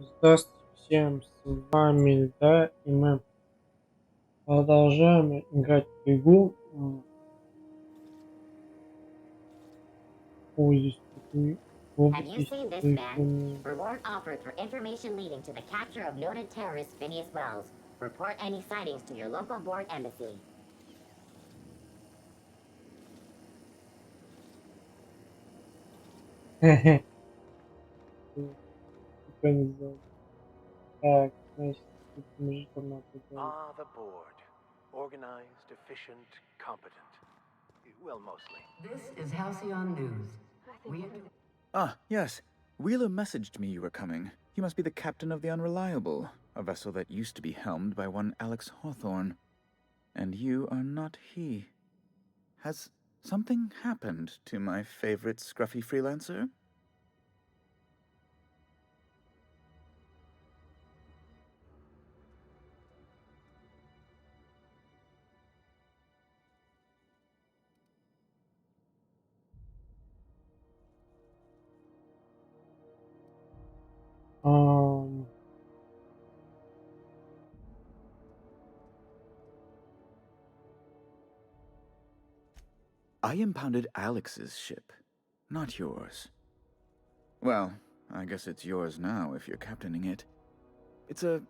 Здравствуйте всем, с вами да, и мы продолжаем играть в игру. Ой, здесь такой Have you seen this ban? Reward offered for information leading to the capture of noted terrorist Phineas Wells. Report any sightings to your local board embassy. Хе-хе. Прикольно сделал. Так, значит, тут мужиком надо поговорить. Ah, the board. Organized, efficient, competent. Well, mostly. This is Halcyon News. Ah, yes. Wheeler messaged me you were coming. You must be the captain of the Unreliable, a vessel that used to be helmed by one Alex Hawthorne. And you are not he. Has something happened to my favorite scruffy freelancer? I impounded Alex's ship, not yours. Well, I guess it's yours now if you're captaining it. It's a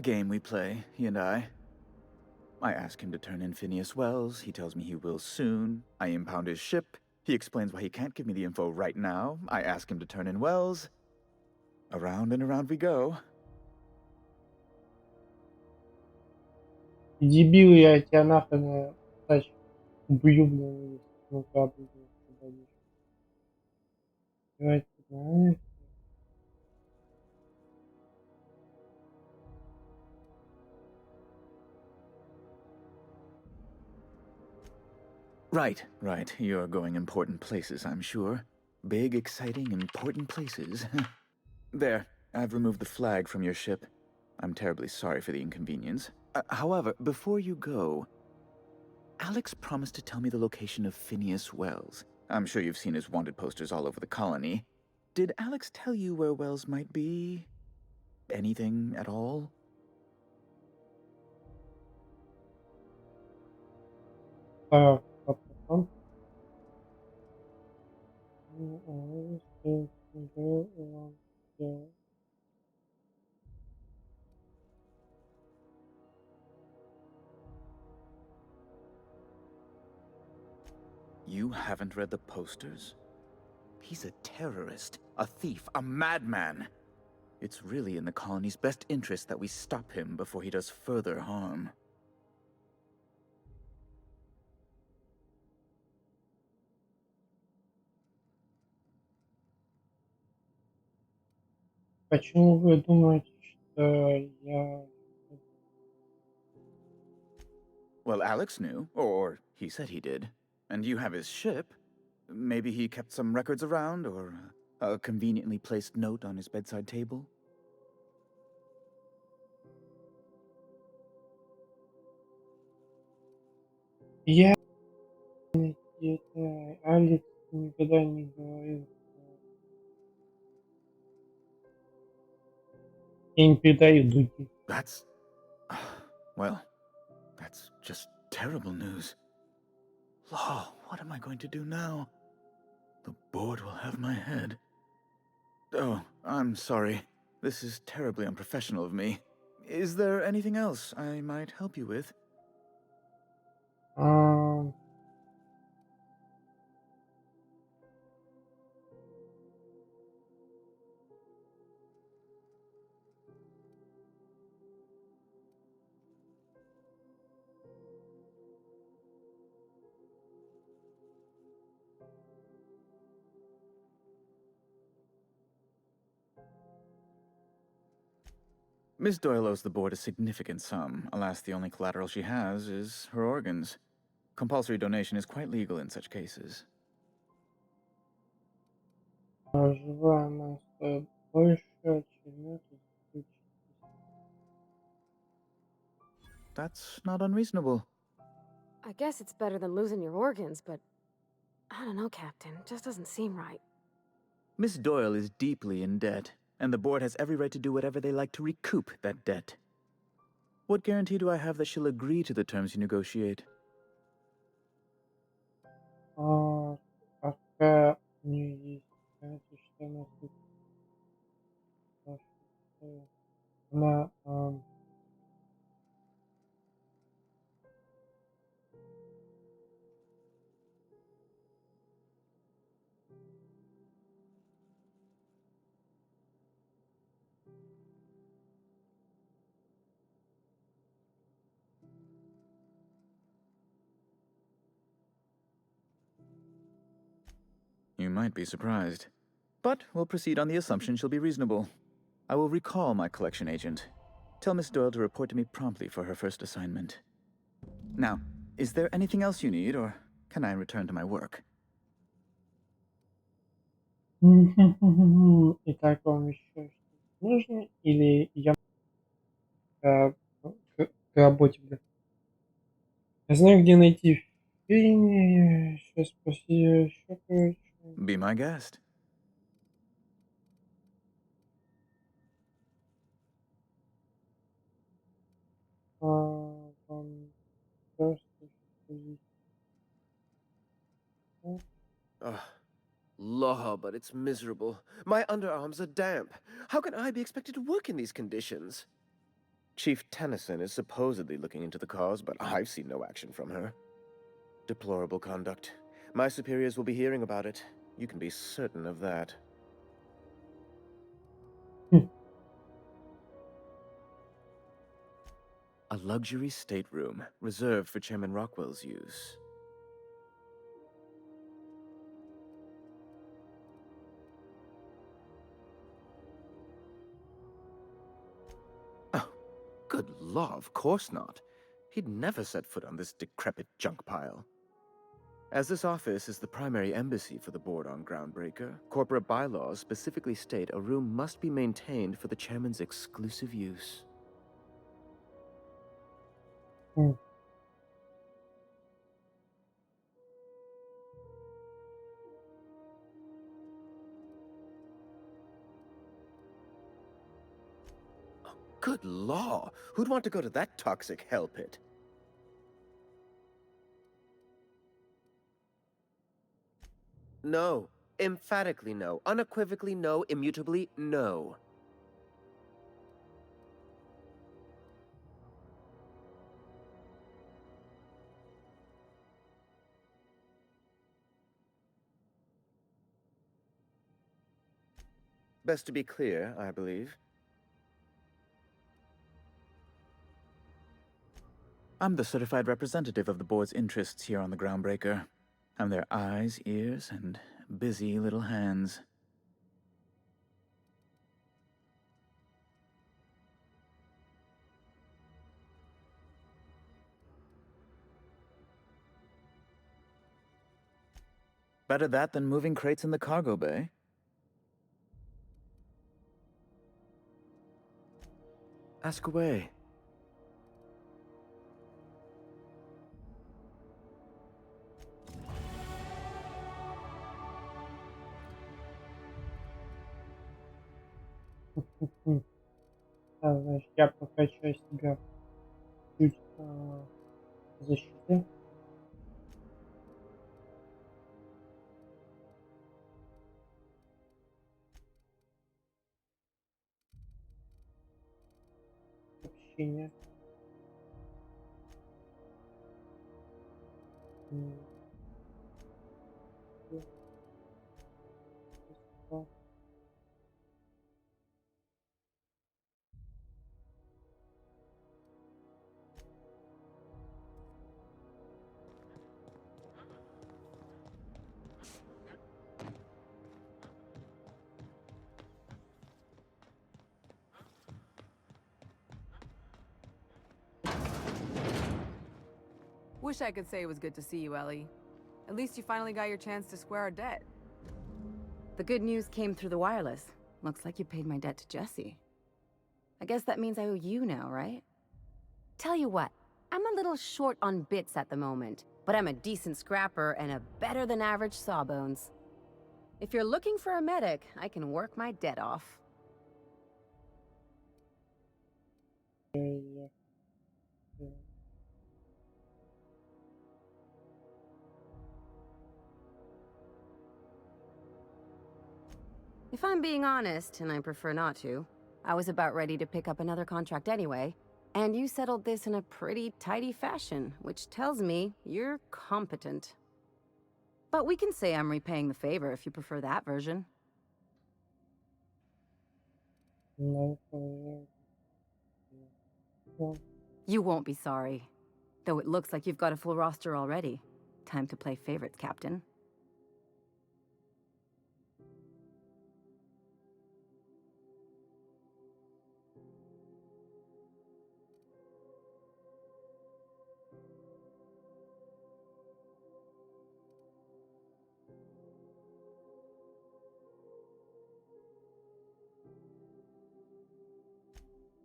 game we play, he and I. I ask him to turn in Phineas Wells, he tells me he will soon. I impound his ship, he explains why he can't give me the info right now. I ask him to turn in Wells. Around and around we go. Дебил, я тебя нахрен тачку убью, блин, ну капли, блин, давайте, давай. Right. You're going important places, I'm sure. Big, exciting, important places. There, I've removed the flag from your ship. I'm terribly sorry for the inconvenience. However, before you go, Alex promised to tell me the location of Phineas Wells. I'm sure you've seen his wanted posters all over the colony. Did Alex tell you where Wells might be? Anything at all? Потом. You haven't read the posters? He's a terrorist, a thief, a madman. It's really in the colony's best interest that we stop him before he does further harm. Почему вы думаете, что я... Well, Alex knew, or he said he did. And you have his ship. Maybe he kept some records around, or a conveniently placed note on his bedside table? Я... Это Алекс никогда не говорил. Я не передаю других. That's... well, that's just terrible news. Law, what am I going to do now? The board will have my head. Oh, I'm sorry. This is terribly unprofessional of me. Is there anything else I might help you with? Miss Doyle owes the board a significant sum. Alas, the only collateral she has is her organs. Compulsory donation is quite legal in such cases. Жива она стоит больше, чем это. That's not unreasonable. I guess it's better than losing your organs, but I don't know, Captain. Just doesn't seem right. Miss Doyle is deeply in debt, and the board has every right to do whatever they like to recoup that debt. What guarantee do I have that she'll agree to the terms you negotiate? Пока у нее есть гарантия, что она тут она You might be surprised. But we'll proceed on the assumption she'll be reasonable. I will recall my collection agent. Tell Miss Doyle to report to me promptly for her first assignment. Now, is there anything else you need, or can I return to my work? Итак, вам еще что-то нужно? Или я к работе готов? Я знаю, где найти фени. Сейчас спроси еще кое-что. Be my guest. Вам просто что Ugh. Law, but it's miserable. My underarms are damp. How can I be expected to work in these conditions? Chief Tennyson is supposedly looking into the cause, but I've seen no action from her. Deplorable conduct. My superiors will be hearing about it. You can be certain of that. A luxury stateroom reserved for Chairman Rockwell's use. Oh, good law, of course not. He'd never set foot on this decrepit junk pile. As this office is the primary embassy for the board on Groundbreaker, corporate bylaws specifically state a room must be maintained for the chairman's exclusive use. Good law! Who'd want to go to that toxic hell pit? No. Emphatically no. Unequivocally no. Immutably no. Best to be clear, I believe. I'm the certified representative of the board's interests here on the Groundbreaker. I'm their eyes, ears, and busy little hands. Better that than moving crates in the cargo bay. Ask away. Значит, я прокачаю себя чуть защиты. Сообщение. Wish I could say it was good to see you, Ellie. At least you finally got your chance to square our debt. The good news came through the wireless. Looks like you paid my debt to Jesse. I guess that means I owe you now, right? Tell you what, I'm a little short on bits at the moment, but I'm a decent scrapper and a better-than-average sawbones. If you're looking for a medic, I can work my debt off. Я- If I'm being honest, and I prefer not to, I was about ready to pick up another contract anyway, and you settled this in a pretty tidy fashion, which tells me you're competent. But we can say I'm repaying the favor if you prefer that version. Ну, You won't be sorry. Though it looks like you've got a full roster already. Time to play favorites, Captain.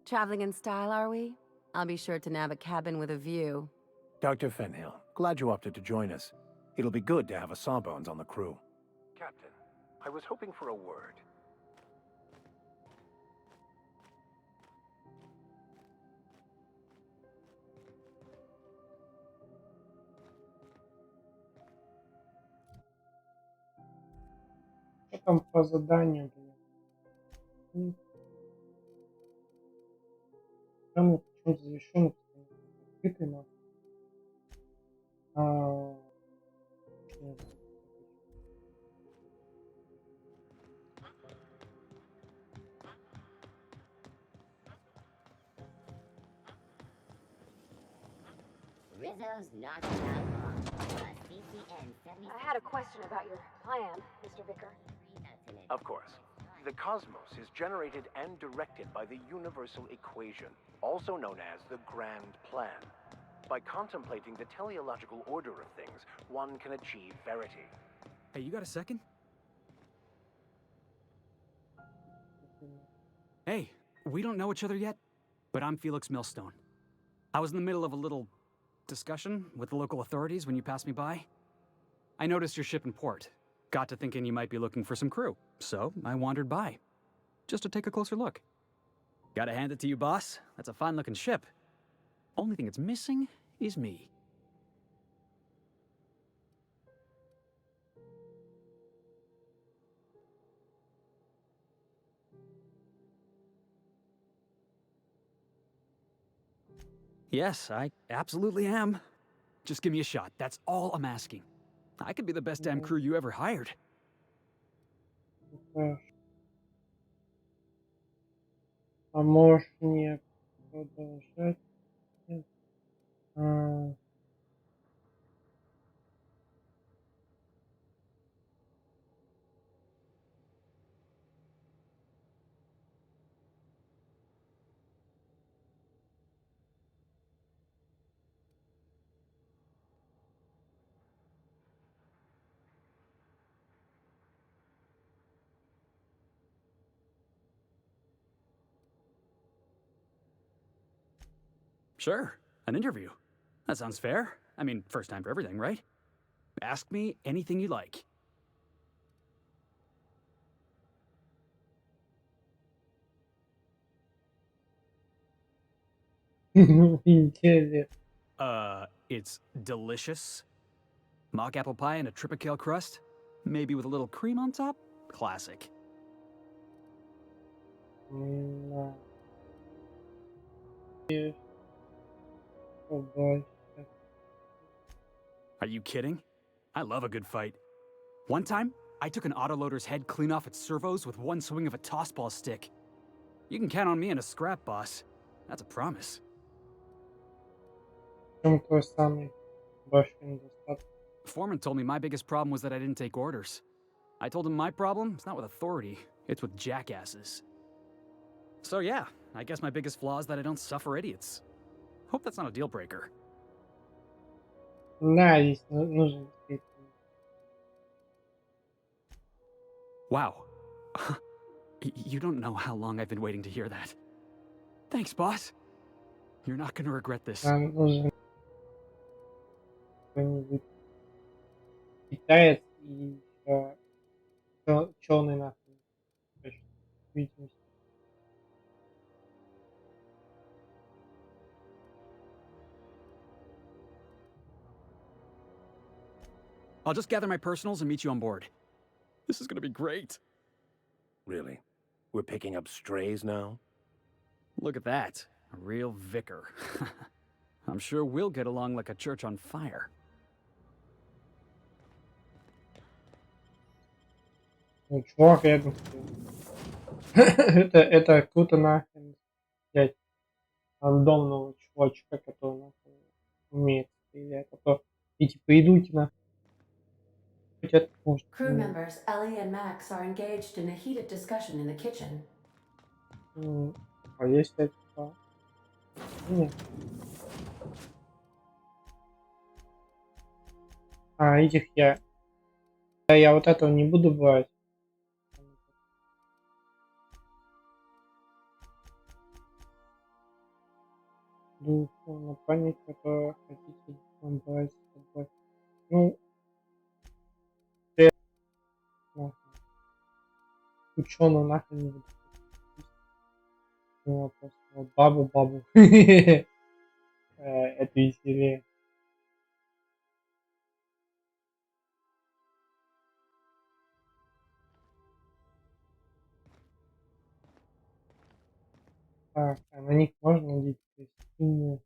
Traveling in style, are we? I'll be sure to nab a cabin with a view. Dr. Fenhill, glad you opted to join us. It'll be good to have a Sawbones on the crew. Captain, I was hoping for a word. что там по заданию, блин? Там вот почему-то завершен открытый нахуй. Не знаю. Rizzo's not outlaw. CCN 70. I had a question about your plan, Mr. Vicker. Of course. The cosmos is generated and directed by the universal equation, also known as the Grand Plan. By contemplating the teleological order of things, one can achieve verity. Hey, you got a second? Hey, we don't know each other yet, but I'm Felix Millstone. I was in the middle of a little discussion with the local authorities when you passed me by. I noticed your ship in port. Got to thinking you might be looking for some crew, so I wandered by. Just to take a closer look. Gotta hand it to you, boss. That's a fine-looking ship. Only thing it's missing is me. Yes, I absolutely am. Just give me a shot. That's all I'm asking. I could be the best damn crew you ever hired. Хорошо. А можешь мне продолжать? Нет. Sure, an interview. That sounds fair. I mean, first time for everything, right? Ask me anything you like. Интересно. It's delicious. Mock apple pie and a tripicale crust, maybe with a little cream on top. Classic. Да. Есть. Побачите. Are you kidding? I love a good fight. One time, I took an autoloader's head clean off its servos with one swing of a tossball stick. You can count on me in a scrap, boss. That's a promise. В чем твой самый большой недостаток? Foreman told me my biggest problem was that I didn't take orders. I told him my problem is not with authority, it's with jackasses. So yeah, I guess my biggest flaw is that I don't suffer idiots. Hope that's not a deal breaker. Да, здесь нужен действительно. Wow. You don't know how long I've been waiting to hear that. Thanks, boss. You're not gonna regret this. Нам нужен какой-нибудь китаец и еще черный нахуй. Точно. Видимость. I'll just gather my personals and meet you on board. This is gonna be great. Really? We're picking up strays now? Look at that. A real vicar. I'm sure we'll get along like a church on fire. Ну, чувак рядом стоит. Это круто нахрен взять рандомного чувачка, который нахрен умеет стрелять, а то и типа идут на хотят, может, Crew members Ellie and Max are engaged in a heated discussion in the kitchen. А если это нет. А этих я вот этого не буду брать. На память, которую хотите брать с собой. Ну, ученого нахрен не буду. Ну, просто вот бабу. Это веселее. Так, а на них можно надеть костюмы.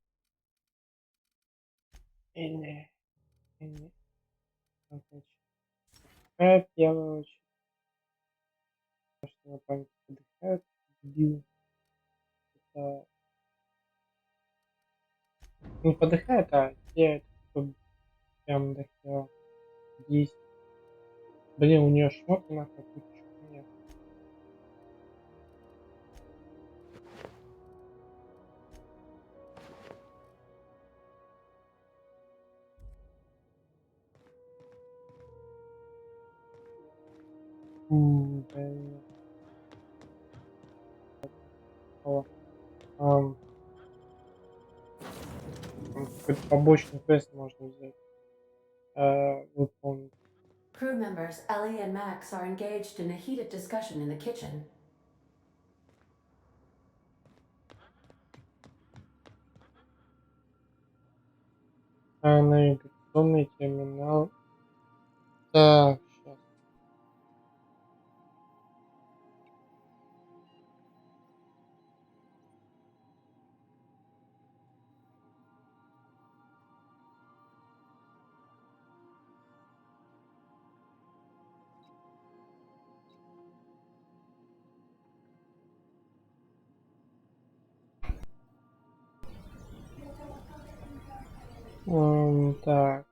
Или в первую очередь. Что на память подыхают, дебилы. Это не подыхает, а те, кто прям до хера есть. Блин, у нее шмотки нахуй куча. Нет. Блин. Какой-то побочный квест можно взять. Выполнить. Crew members Ellie and Max are engaged in a heated discussion in the kitchen. Навигационный терминал. Так, сейчас. Так.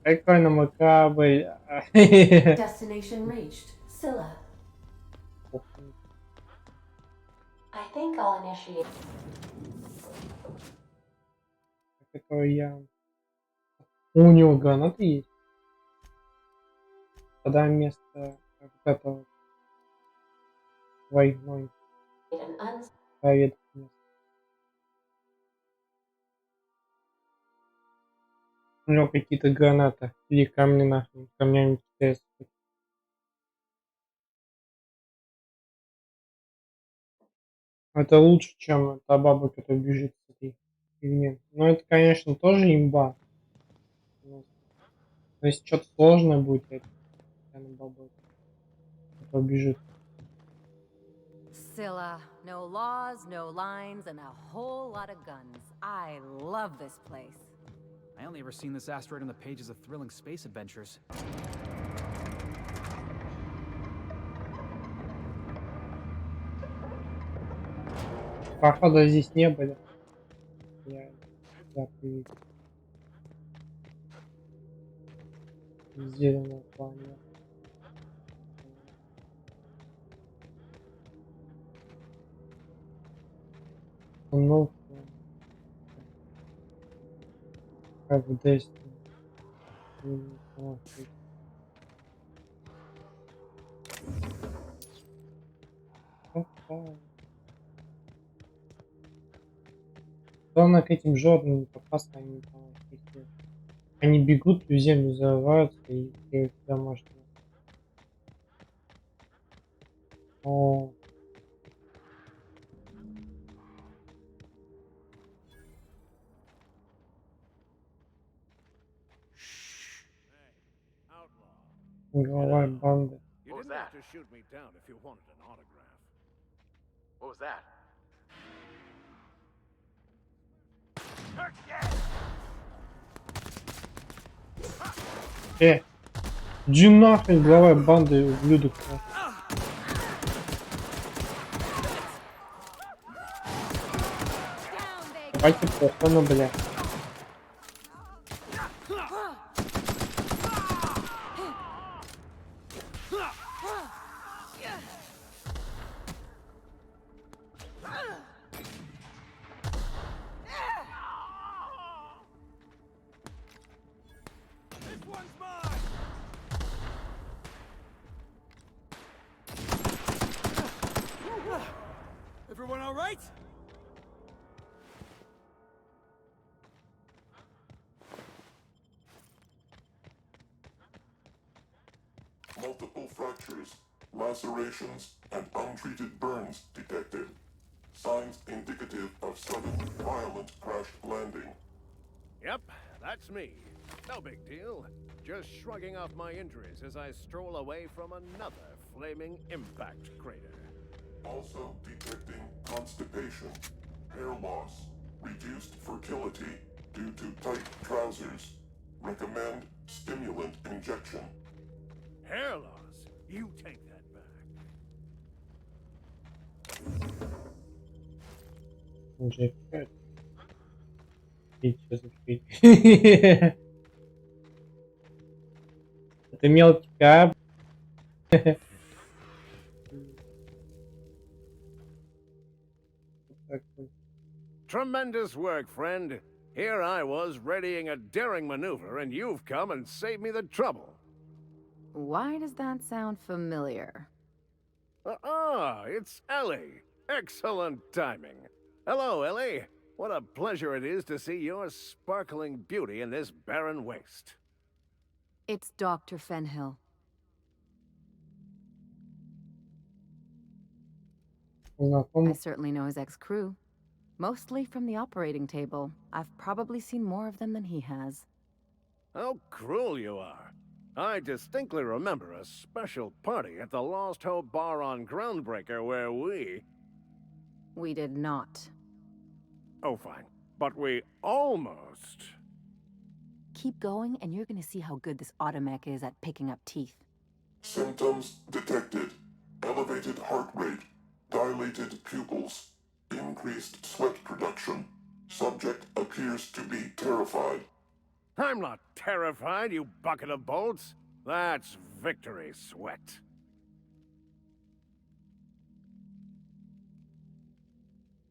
Прикольно, мой корабль. Destination reached. Scylla. I think I'll initiate. Который я... У него гранаты есть. Тогда вместо вот этого двойной проверки. У него какие-то гранаты или камни нахрен, камнями кидаются. Это лучше, чем та баба, которая бежит с этой фигни. Но это, конечно, тоже имба. Но если что-то сложное будет, это баба, которая бежит. Scylla. No laws, no lines, and a whole lot of guns. I love this place. I only ever seen this asteroid on the pages of thrilling space adventures. Походу здесь не были. Я привык. Зеленая планета. Ну, как в Destiny. Главное к этим жёрным не попасться, они там какие-то. Они бегут, в землю зарываются и домашние. О. Глава банды. You didn't have to shoot me down if you wanted an autograph. What was that? Иди нахрен, глава банды, ублюдок. Давайте просто, ну, бля. Everyone all right? Multiple fractures, lacerations, and untreated burns detected. Signs indicative of sudden, violent crash landing. Yep, that's me. No big deal. Just shrugging off my injuries as I stroll away from another flaming impact crater. Also detecting constipation, hair loss, reduced fertility due to tight trousers. Recommend stimulant injection. Hair loss? You take that back. Инжектор. Пить, сейчас пить. Это мелкий кап. Tremendous work, friend. Here I was readying a daring maneuver, and you've come and saved me the trouble. Why does that sound familiar? It's Ellie. Excellent timing. Hello, Ellie. What a pleasure it is to see your sparkling beauty in this barren waste. It's Dr. Fenhill. I certainly know his ex-crew. Mostly from the operating table. I've probably seen more of them than he has. How cruel you are. I distinctly remember a special party at the Lost Hope Bar on Groundbreaker where We did not. Oh, fine. But we almost... Keep going, and you're gonna see how good this automech is at picking up teeth. Symptoms detected. Elevated heart rate, dilated pupils, increased sweat production. Subject appears to be terrified. I'm not terrified, you bucket of bolts. That's victory sweat.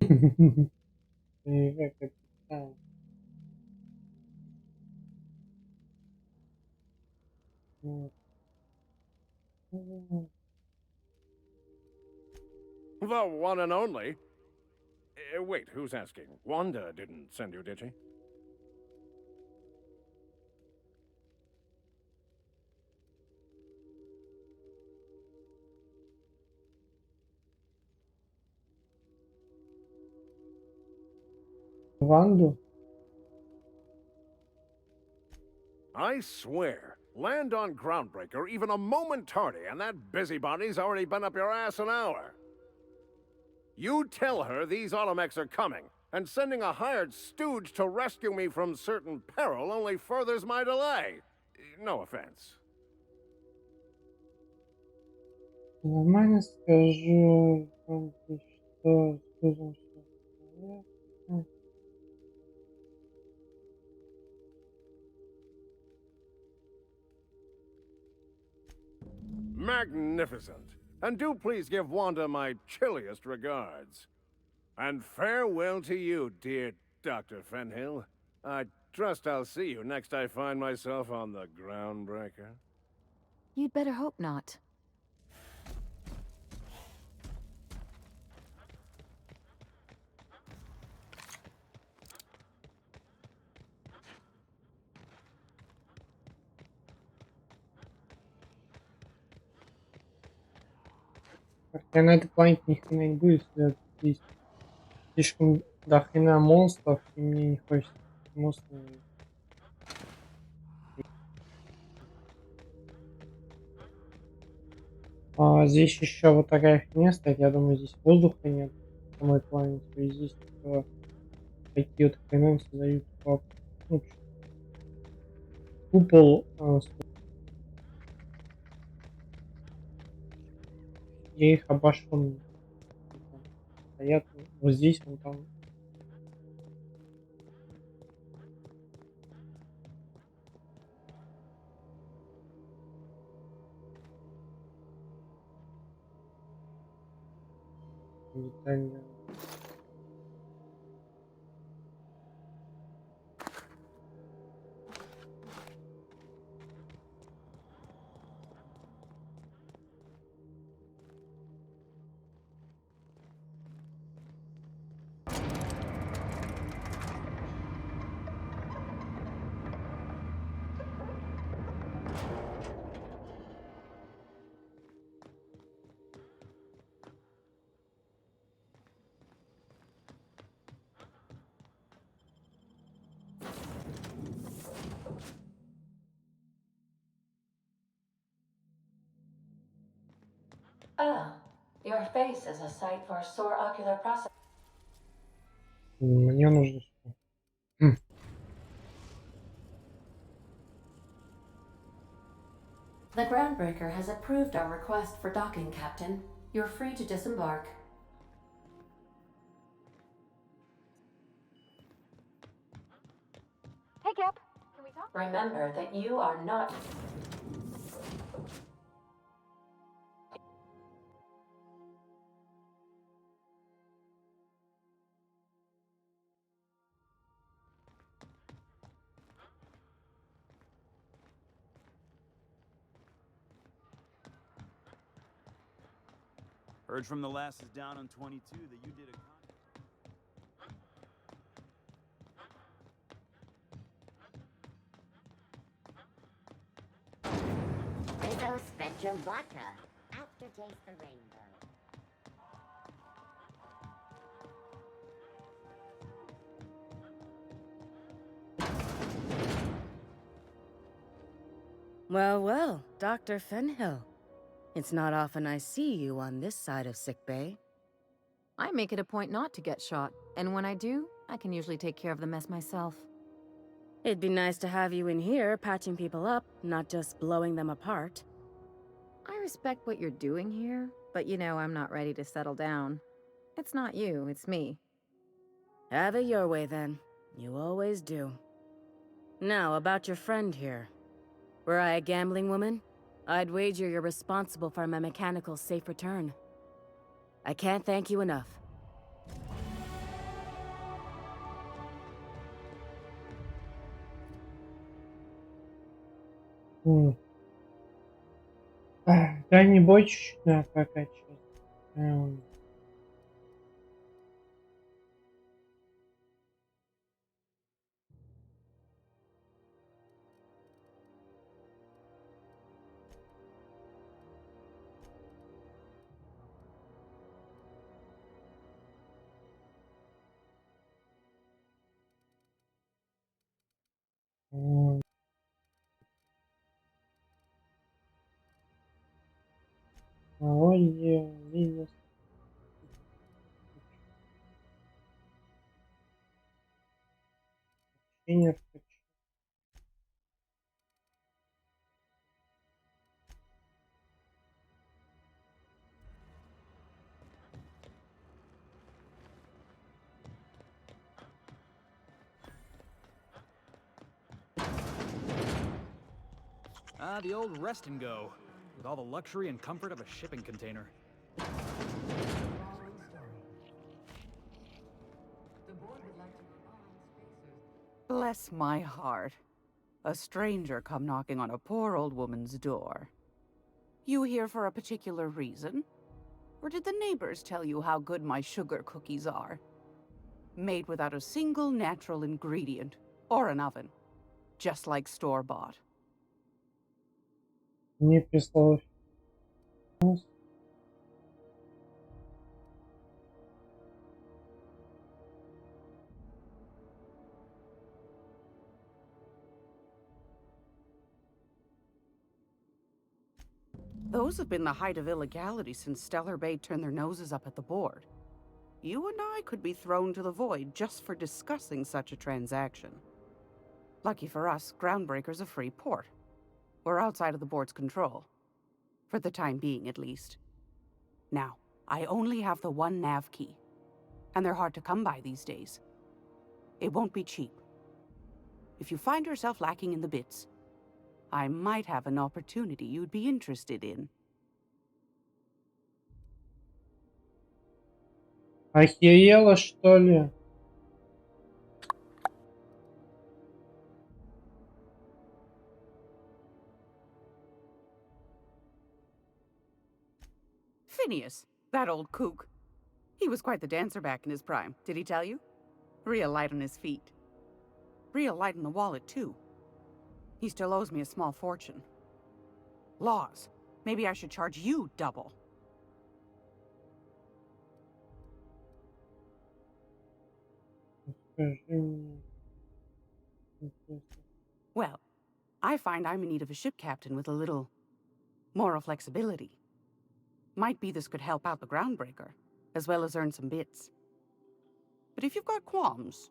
The one and only. Wait, who's asking? Wanda didn't send you, did she? Ванду? I swear, land on Groundbreaker even a moment tardy, and that busybody's already been up your ass an hour. You tell her these automechs are coming, and sending a hired stooge to rescue me from certain peril only furthers my delay. No offense. Нормально скажу, что Magnificent. And do please give Wanda my chilliest regards. And farewell to you, dear Dr. Fenhill. I trust I'll see you next I find myself on the Groundbreaker. You'd better hope not. Я на этой планете ни хрена не буду, если здесь слишком дохрена монстров, и мне не хочется монстров. Здесь еще вот такая фигня стоит. Я думаю, здесь воздуха нет в самой планете. И здесь такие вот хреновины создают ну, купол. Я их обошел. Стоят вот здесь, вон там. Детально. Ah, your face is a sight for sore ocular process. Мне нужно что? The groundbreaker has approved our request for docking, Captain. You're free to disembark. Hey, Cap. Can we talk? Remember that you are not... Heard from the lasses down on 22 that you did a... Bizzo Spectrum Vodka. Aftertaste the rainbow. Well, well, Dr. Fenhill. It's not often I see you on this side of sickbay. I make it a point not to get shot, and when I do, I can usually take care of the mess myself. It'd be nice to have you in here patching people up, not just blowing them apart. I respect what you're doing here, but you know I'm not ready to settle down. It's not you, it's me. Have it your way then. You always do. Now, about your friend here. Were I a gambling woman, I'd wager you're responsible for my mechanical safe return. I can't thank you enough. Дальний чуть-чуть надо прокачивать. Технология, бизнес. Общение. Ah, the old rest and go, with all the luxury and comfort of a shipping container. Bless my heart. A stranger come knocking on a poor old woman's door. You here for a particular reason? Or did the neighbors tell you how good my sugar cookies are? Made without a single natural ingredient, or an oven. Just like store-bought. Мне прислал. Those have been the height of illegality since Stellar Bay turned their noses up at the board. You and I could be thrown to the void just for discussing such a transaction. Lucky for us, Groundbreaker's a free port. We're outside of the board's control. For the time being, at least. Now, I only have the one nav key. And they're hard to come by these days. It won't be cheap. If you find yourself lacking in the bits, I might have an opportunity you'd be interested in. Охерела, что ли? Phineas, that old kook. He was quite the dancer back in his prime, did he tell you? Real light on his feet. Real light in the wallet, too. He still owes me a small fortune. Laws. Maybe I should charge you double. Well, I find I'm in need of a ship captain with a little moral flexibility. Might be this could help out the Groundbreaker, as well as earn some bits. But if you've got qualms...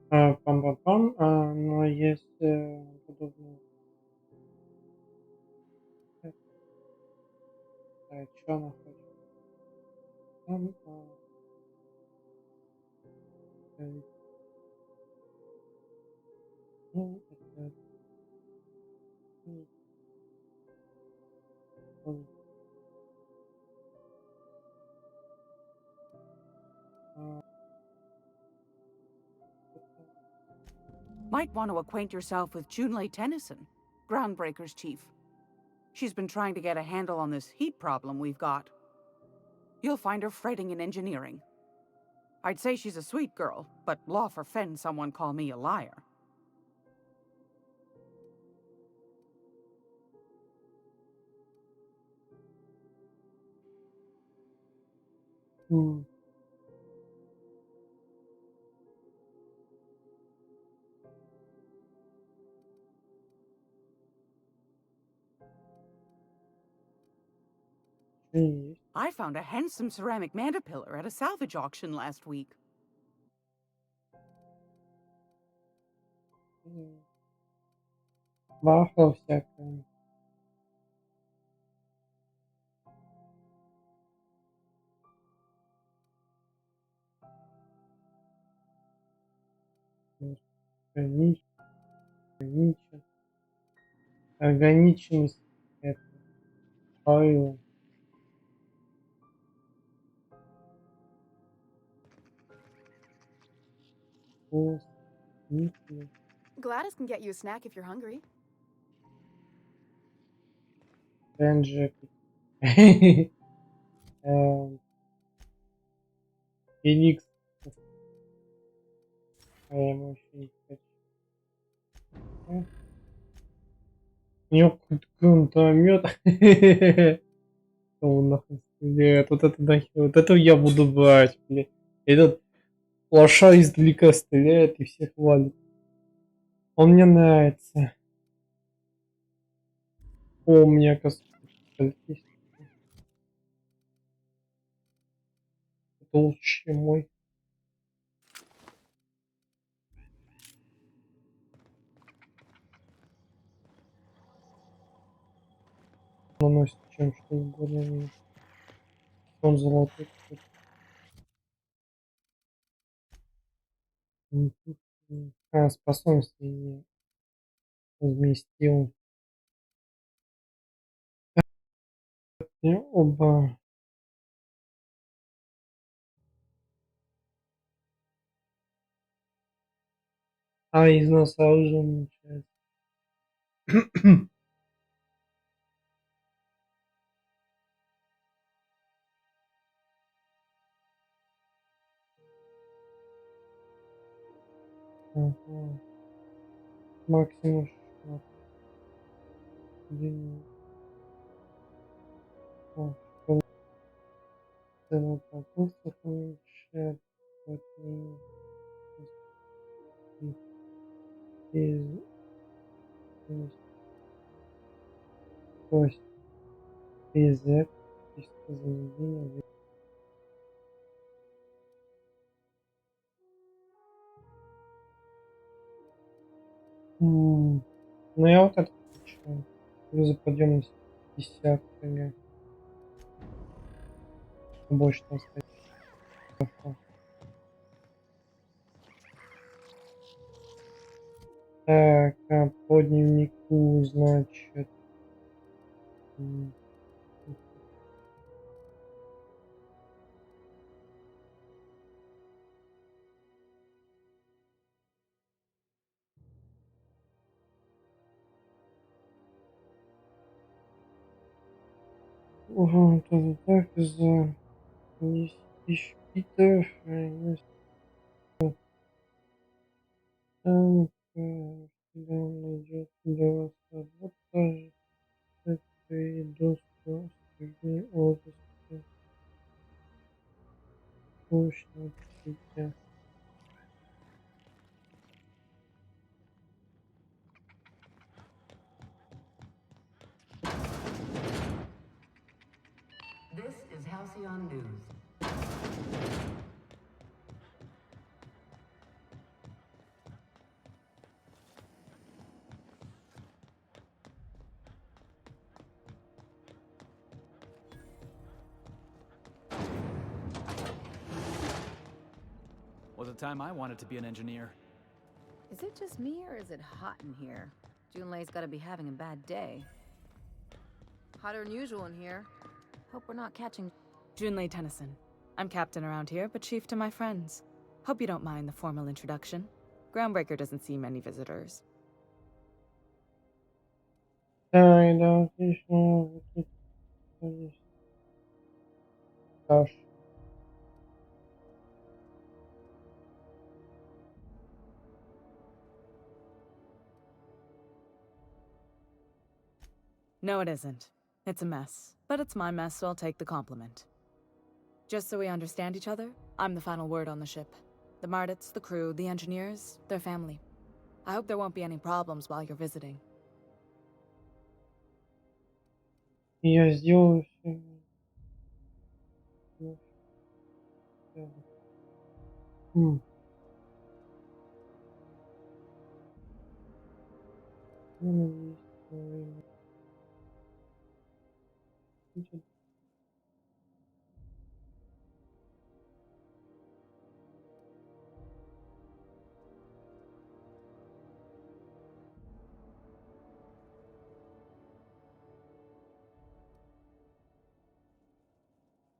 Пам-пам-пам, но если подобное... Так, что она хочет? Там, ну, это... Might want to acquaint yourself with Junlei Tennyson, Groundbreaker's chief. She's been trying to get a handle on this heat problem we've got. You'll find her fretting in engineering. I'd say she's a sweet girl, but law forfend someone call me a liar. I found a handsome ceramic mandapillar at a salvage auction last week. Барахло всякое. Ограниченность это файл. Gladys can get you a snack if you're hungry. NZXT. Феникс. А я ему еще не хочу. У него какой-то гранатомет. Он нахуй стреляет. Вот это нахер. Вот это я буду брать, блин. Этот лоша издалека стреляет и всех валит. Он мне нравится. О, у меня, оказывается, есть. Это лучше, чем мой. Наносит чем что угодно. Он золотой. Способности не вместил. Оба. Из нас оружие получается. Максимум 16. Процессор уменьшает Кость. Призыв. Заведение. Ну я вот это хочу. Плюс подъемность 50 кг. Больше там сказать. Хорошо. Так, а по дневнику, значит... Ага, тоже так, за 10 тысяч питов, там, когда найдет для вас работа, это и доступ среди отрасли, точно, сетя. This is Halcyon News. Was a time I wanted to be an engineer. Is it just me or is it hot in here? Junlei's gotta be having a bad day. Hotter than usual in here. Hope we're not catching... Junlei Tennyson. I'm captain around here, but chief to my friends. Hope you don't mind the formal introduction. Groundbreaker doesn't see many visitors. Да, да, отлично. Вот тут есть. Даш. No, it isn't. It's a mess. But it's my mess, so I'll take the compliment. Just so we understand each other, I'm the final word on the ship. The Mardits, the crew, the engineers, their family. I hope there won't be any problems while you're visiting. Я сделаю все. You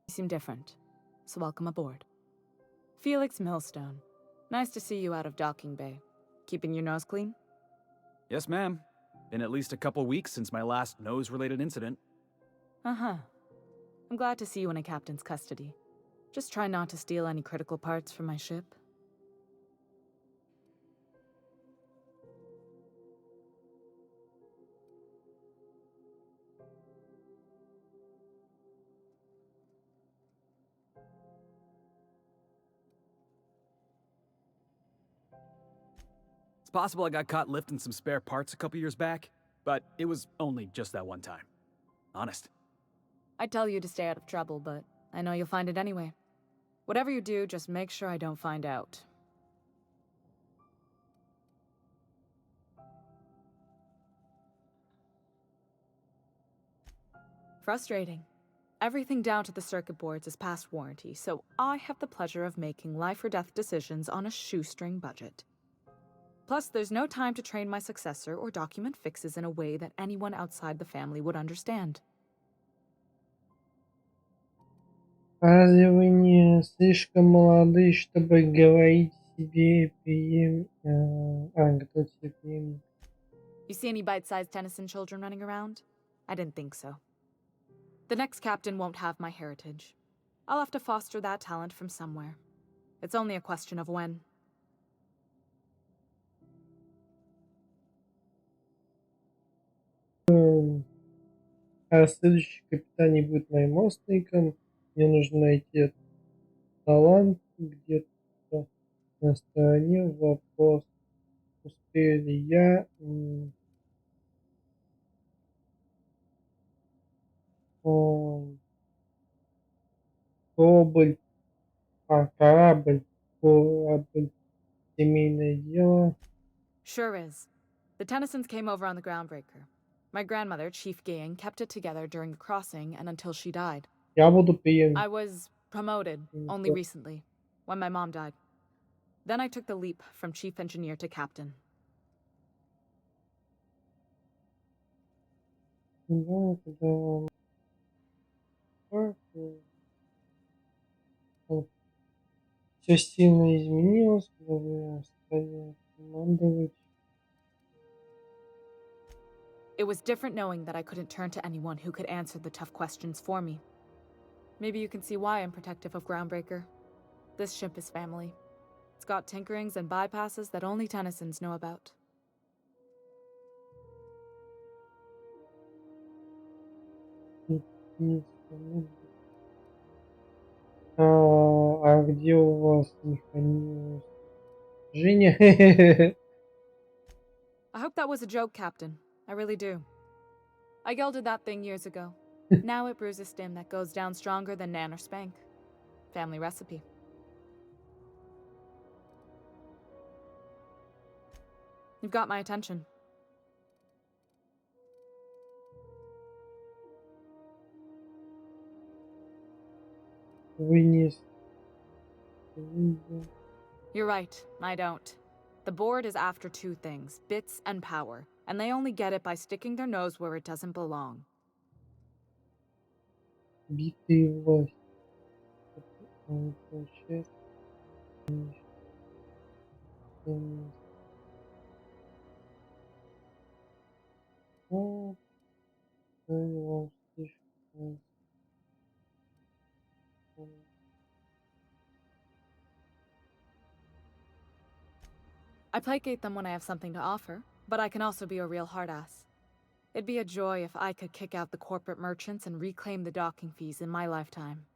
seem different, so welcome aboard. Felix Millstone. Nice to see you out of docking bay. Keeping your nose clean? Yes, ma'am. Been at least a couple weeks since my last nose-related incident. Uh-huh. I'm glad to see you in a captain's custody. Just try not to steal any critical parts from my ship. It's possible I got caught lifting some spare parts a couple years back, but it was only just that one time. Honest. I'd tell you to stay out of trouble, but I know you'll find it anyway. Whatever you do, just make sure I don't find out. Frustrating. Everything down to the circuit boards is past warranty, so I have the pleasure of making life or death decisions on a shoestring budget. Plus, there's no time to train my successor or document fixes in a way that anyone outside the family would understand. Разве вы не слишком молоды, чтобы говорить себе готовить себе преемник? You see any bite-sized Tennyson children running around? I didn't think so. The next captain won't have my heritage. I'll have to foster that talent from somewhere. It's only a question of when. А следующий капитан не будет моим родственником. Мне нужно найти этот талант где-то на стороне. Вопрос, успею ли я... Корабль, корабль, семейное дело. Sure is. The Tennysons came over on the Groundbreaker. My grandmother, Chief Gang, kept it together during the crossing and until she died. Я буду приемник. I was promoted only recently, when my mom died. Then I took the leap from chief engineer to captain. Все сильно изменилось, когда я стал командовать. It was different knowing that I couldn't turn to anyone who could answer the tough questions for me. Maybe you can see why I'm protective of Groundbreaker. This ship is family. It's got tinkerings and bypasses that only Tennysons know about. А где у вас механизм? Женя? I hope that was a joke, Captain. I really do. I gelded that thing years ago. Now it brews a stim that goes down stronger than Nan or Spank. Family recipe. You've got my attention. Вынес. You're right, I don't. The board is after two things, bits and power, and they only get it by sticking their nose where it doesn't belong. Битые власти. I placate them when I have something to offer, but I can also be a real hard-ass. It'd be a joy if I could kick out the corporate merchants and reclaim the docking fees in my lifetime.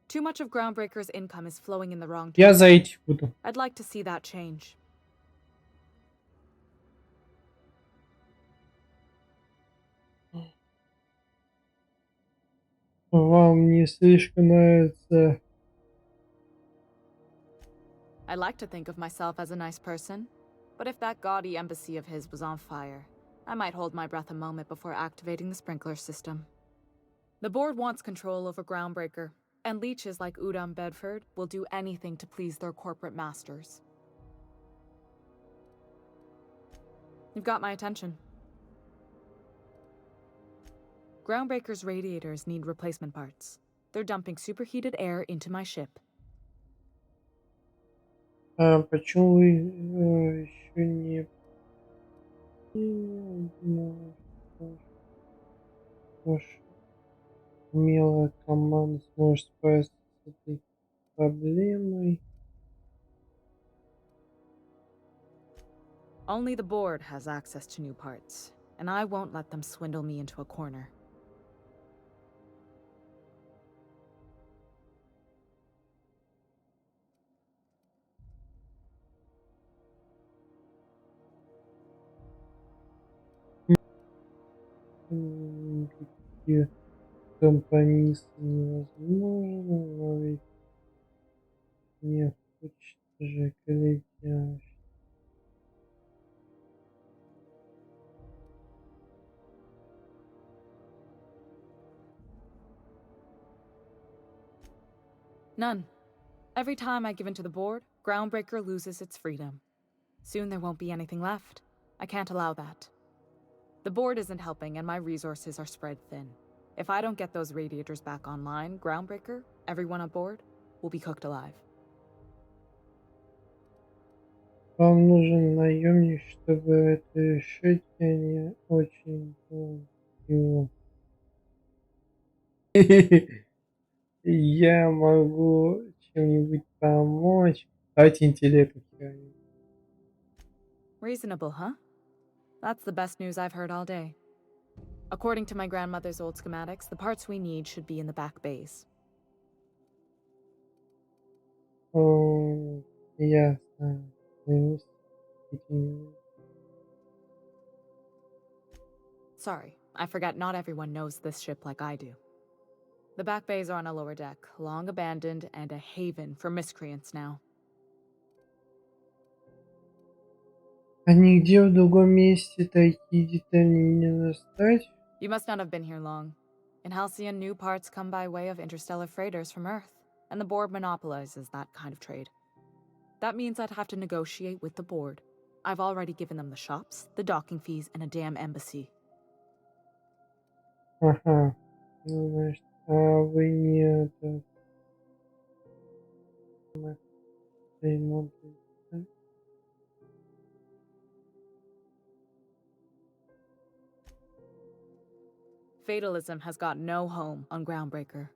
Too much of Groundbreaker's income is flowing in the wrong Я direction. за этих буду. I'd like to see that change. Вам не слишком нравится. I like to think of myself as a nice person, but if that gaudy embassy of his was on fire, I might hold my breath a moment before activating the sprinkler system. The board wants control over Groundbreaker, and leeches like Udom Bedford will do anything to please their corporate masters. You've got my attention. Groundbreaker's radiators need replacement parts. They're dumping superheated air into my ship. Почему вы еще не ваша умелая команда сможет справиться с этой проблемой? Only the board has access to new parts, and I won't let them swindle me into a corner. Никакие компромиссы невозможны, но ведь не хочется же коллегиально. None. Every time I give in to the board, Groundbreaker loses its freedom. Soon there won't be anything left. I can't allow that. The board isn't helping and my resources are spread thin. If I don't get those radiators back online, Groundbreaker, everyone on board, will be cooked alive. Вам нужен наемник, чтобы это решить, я не очень понимаю. Я могу чем-нибудь помочь. Давайте интеллект. Reasonable, huh? That's the best news I've heard all day. According to my grandmother's old schematics, the parts we need should be in the back bays. Ясно. Sorry, I forget not everyone knows this ship like I do. The back bays are on a lower deck, long abandoned and a haven for miscreants now. А нигде в другом месте такие детали не достать? You must not have been here long. In Halcyon, new parts come by way of interstellar freighters from Earth, and the board monopolizes that kind of trade. That means I'd have to negotiate with the board. I've already given them the shops, the docking fees, and a damn embassy. Ага. Ну, значит, а вы не это... ремонт, да? Fatalism has got no home on Groundbreaker.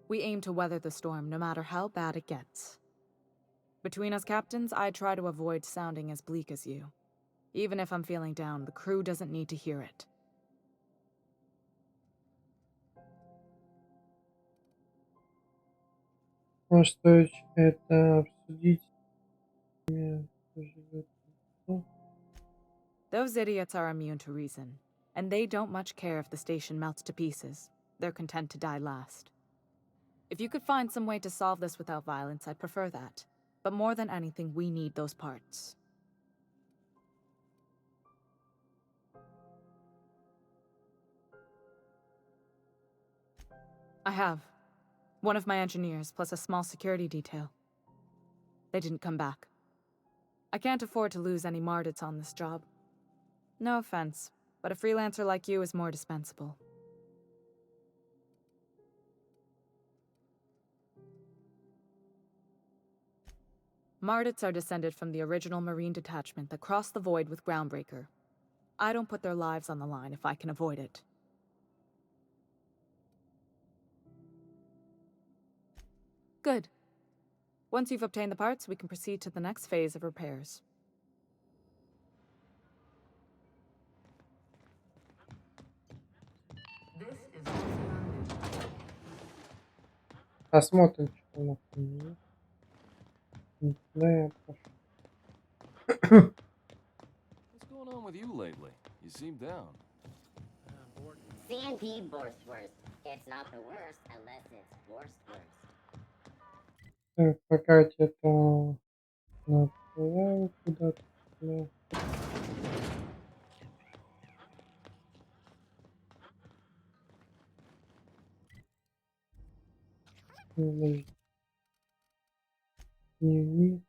We aim to weather the storm no matter how bad it gets. Between us captains, I try to avoid sounding as bleak as you. Even if I'm feeling down, the crew doesn't need to hear it. Может, стоит это обсудить? Those idiots are immune to reason, and they don't much care if the station melts to pieces. They're content to die last. If you could find some way to solve this without violence, I'd prefer that. But more than anything, we need those parts. I have. One of my engineers, plus a small security detail. They didn't come back. I can't afford to lose any Mardits on this job. No offense, but a freelancer like you is more dispensable. Mardits are descended from the original Marine detachment that crossed the void with Groundbreaker. I don't put their lives on the line if I can avoid it. Good. Once you've obtained the parts, we can proceed to the next phase of repairs. Посмотрим, что у нас там. Да, я пошел. What's going on with you lately? You seem down. CNP Borstwurst. It's not the worst unless it's Borstwurst. Так, пока это направил куда-то. Да. Дневник.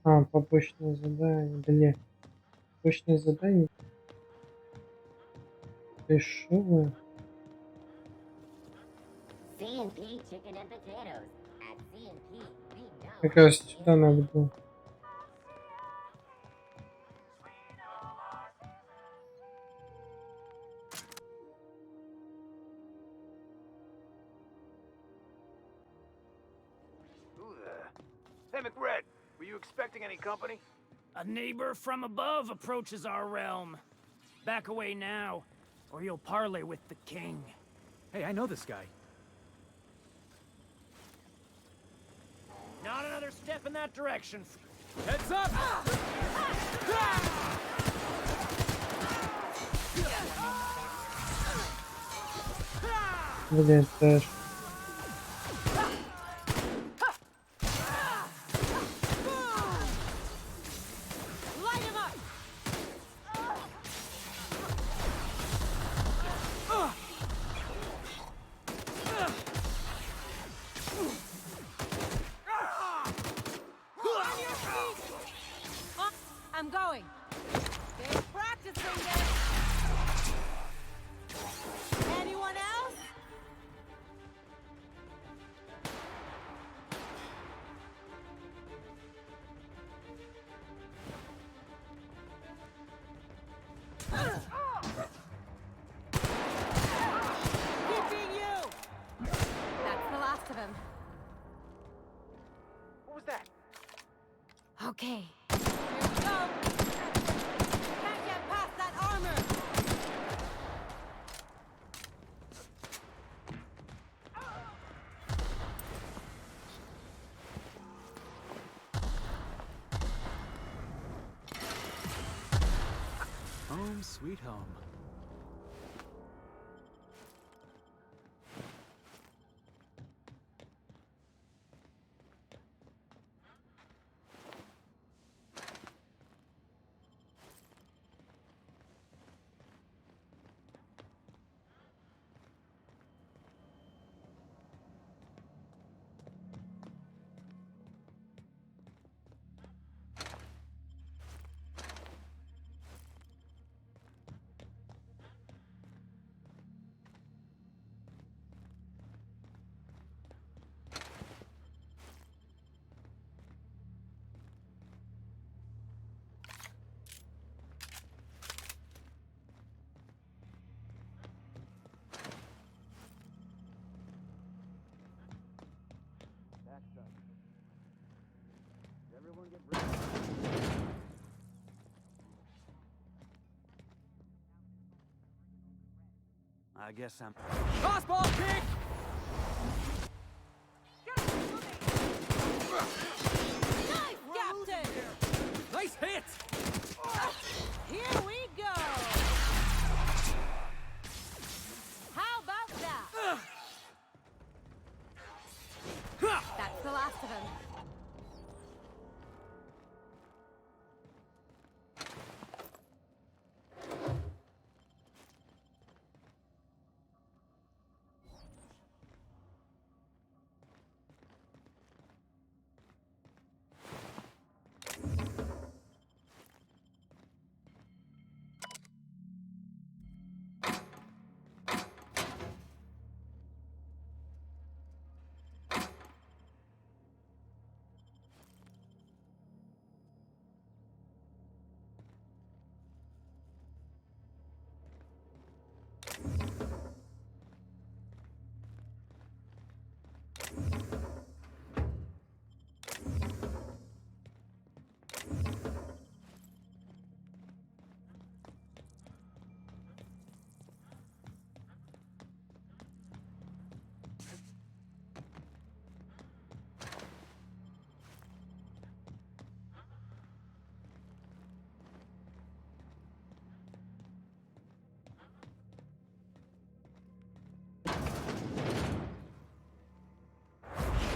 А, побочное задание. Блин. Побочное задание. Решила. CNP chicken and potatoes. At CNP, we know. Как раз сюда надо было. Hey, McRed, were you expecting any company? A neighbor from above approaches our realm. Back away now, or you'll parley with the king. Hey, I know this guy. Not another step in that direction. Heads up! Блин, Тэш. I'm going. They're practicing this. Anyone else? Keeping you. That's the last of him. What was that? Okay. Here we go. Can't get past that armor. Huh? Home sweet home. Everyone get ready. I guess I'm... Crossball kick! Nice, Captain! Nice hit! Here we go! How about that? That's the last of him.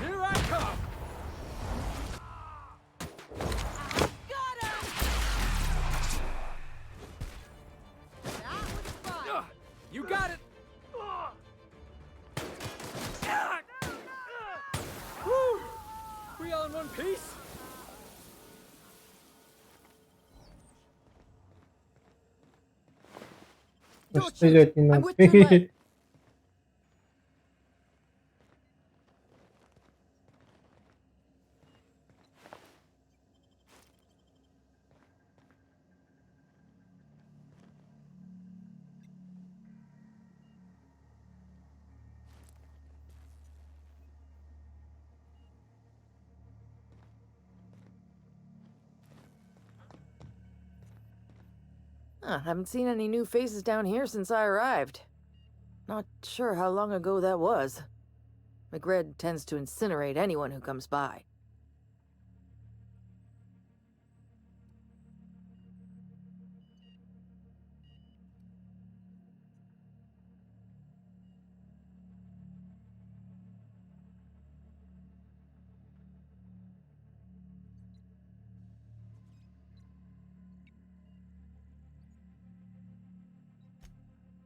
Here I come! Got him! That was fun. You got it! Woo! We all in one piece? Стрелять не I'm надо. with Thermalright. Haven't seen any new faces down here since I arrived. Not sure how long ago that was. McRed tends to incinerate anyone who comes by.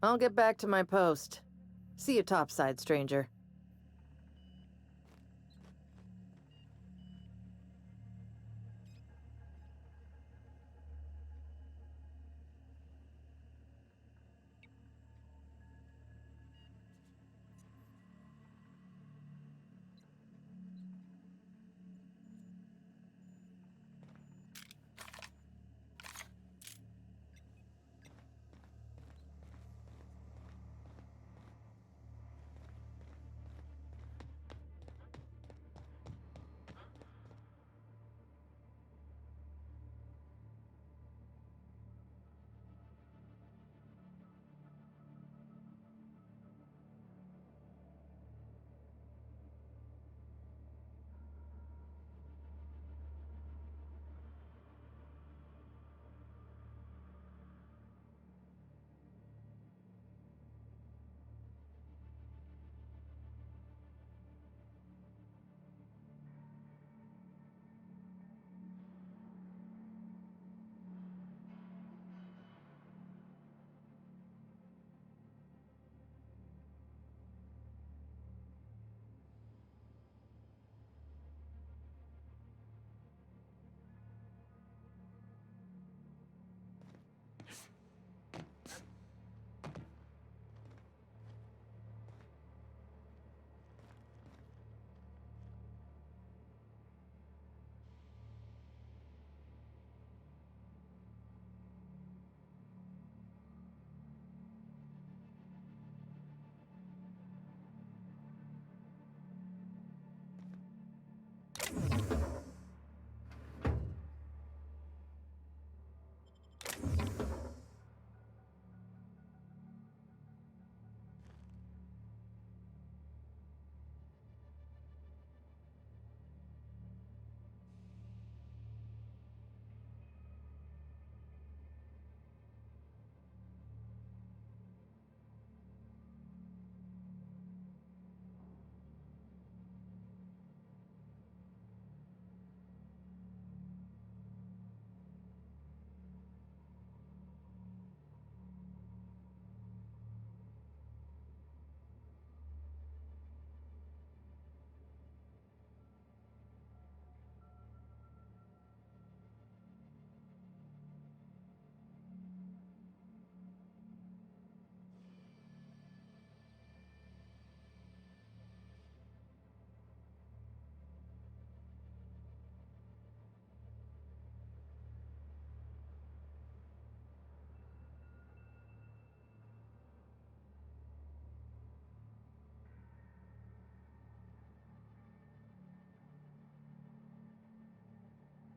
I'll get back to my post. See you topside, stranger.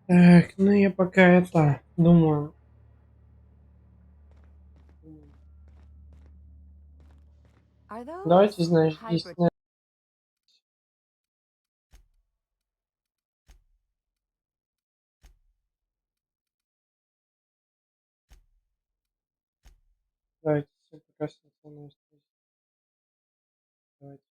Так, ну я пока это думаю. Are Давайте, those значит, здесь hybrid? давайте все пока с Давайте.